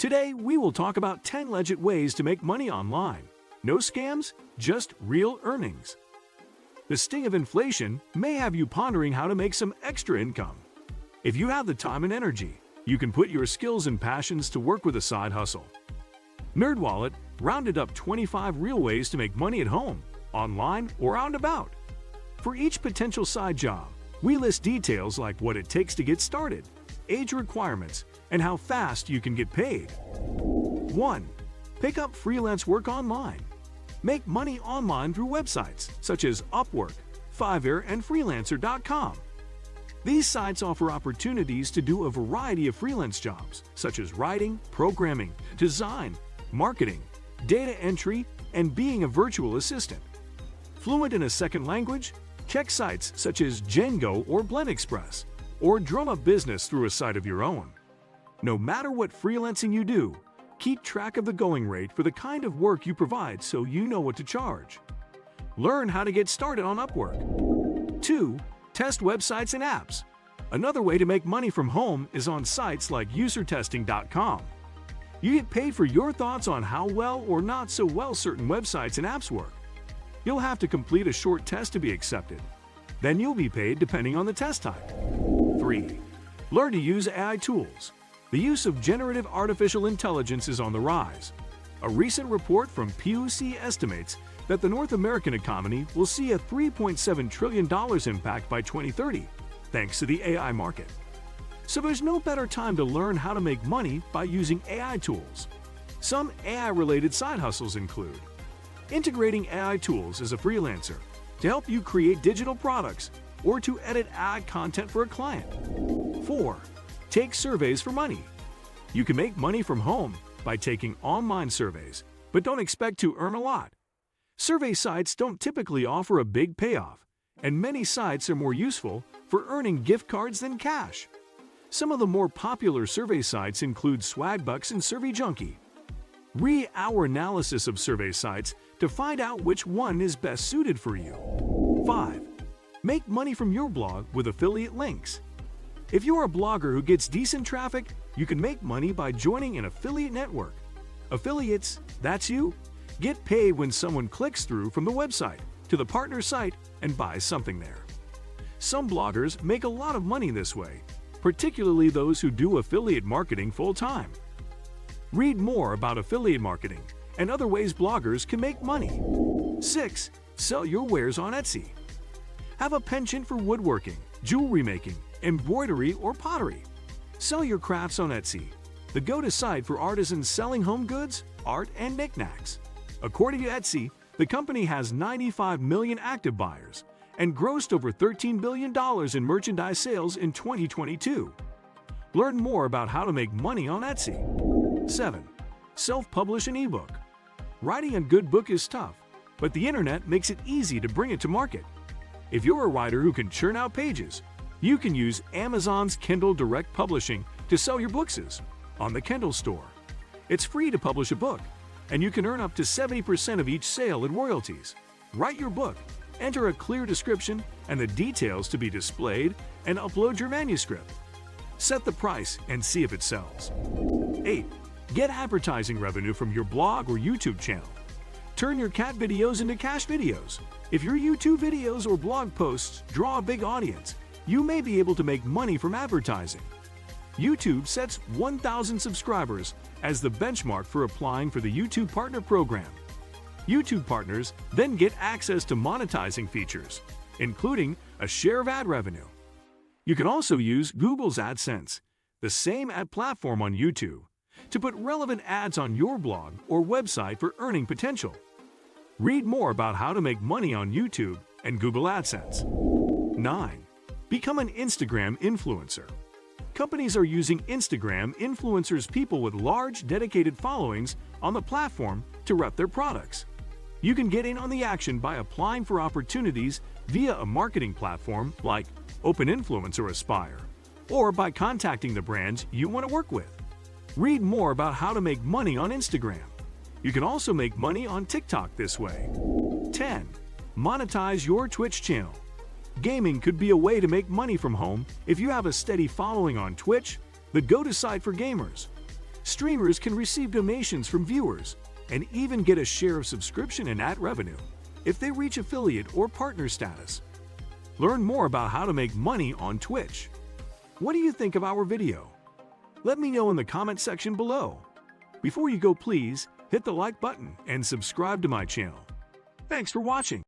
Today, we will talk about 10 legit ways to make money online. No scams, just real earnings. The sting of inflation may have you pondering how to make some extra income. If you have the time and energy, you can put your skills and passions to work with a side hustle. NerdWallet rounded up 25 real ways to make money at home, online, or out and about. For each potential side job, we list details like what it takes to get started, age requirements, and how fast you can get paid. 1. Pick up freelance work online. Make money online through websites such as Upwork, Fiverr, and Freelancer.com. These sites offer opportunities to do a variety of freelance jobs such as writing, programming, design, marketing, data entry, and being a virtual assistant. Fluent in a second language? Check sites such as Django or Blend Express, or drum up business through a site of your own. No matter what freelancing you do, keep track of the going rate for the kind of work you provide so you know what to charge. Learn how to get started on Upwork. 2. Test websites and apps. Another way to make money from home is on sites like usertesting.com. You get paid for your thoughts on how well or not so well certain websites and apps work. You'll have to complete a short test to be accepted. Then you'll be paid depending on the test type. 3. Learn to use AI tools. The use of generative artificial intelligence is on the rise. A recent report from PwC estimates that the North American economy will see a $3.7 trillion impact by 2030, thanks to the AI market. So there's no better time to learn how to make money by using AI tools. Some AI-related side hustles include integrating AI tools as a freelancer to help you create digital products or to edit ad content for a client. 4. Take surveys for money. You can make money from home by taking online surveys, but don't expect to earn a lot. Survey sites don't typically offer a big payoff, and many sites are more useful for earning gift cards than cash. Some of the more popular survey sites include Swagbucks and Survey Junkie. Read our analysis of survey sites to find out which one is best suited for you. 5. Make money from your blog with affiliate links. If you're a blogger who gets decent traffic, you can make money by joining an affiliate network. Affiliates, that's you, get paid when someone clicks through from the website to the partner site and buys something there. Some bloggers make a lot of money this way, particularly those who do affiliate marketing full-time. Read more about affiliate marketing and other ways bloggers can make money. 6. Sell your wares on Etsy. Have a penchant for woodworking, jewelry making, embroidery, or pottery. Sell your crafts on Etsy, the go-to site for artisans selling home goods, art, and knickknacks. According to Etsy, the company has 95 million active buyers and grossed over $13 billion in merchandise sales in 2022. Learn more about how to make money on Etsy. 7. Self-publish an ebook. Writing a good book is tough, but the internet makes it easy to bring it to market. If you're a writer who can churn out pages, you can use Amazon's Kindle Direct Publishing to sell your books on the Kindle store. It's free to publish a book, and you can earn up to 70% of each sale in royalties. Write your book, enter a clear description and the details to be displayed, and upload your manuscript. Set the price and see if it sells. 8. Get advertising revenue from your blog or YouTube channel. Turn your cat videos into cash videos. If your YouTube videos or blog posts draw a big audience, you may be able to make money from advertising. YouTube sets 1,000 subscribers as the benchmark for applying for the YouTube Partner Program. YouTube partners then get access to monetizing features, including a share of ad revenue. You can also use Google's AdSense, the same ad platform on YouTube, to put relevant ads on your blog or website for earning potential. Read more about how to make money on YouTube and Google AdSense. 9. Become an Instagram influencer. Companies are using Instagram influencers, people with large, dedicated followings on the platform, to rep their products. You can get in on the action by applying for opportunities via a marketing platform like Open Influence or Aspire, or by contacting the brands you want to work with. Read more about how to make money on Instagram. You can also make money on TikTok this way. 10. Monetize your Twitch channel. Gaming could be a way to make money from home if you have a steady following on Twitch, the go-to site for gamers. Streamers can receive donations from viewers and even get a share of subscription and ad revenue if they reach affiliate or partner status. Learn more about how to make money on Twitch. What do you think of our video? Let me know in the comment section below. Before you go, please hit the like button and subscribe to my channel. Thanks for watching.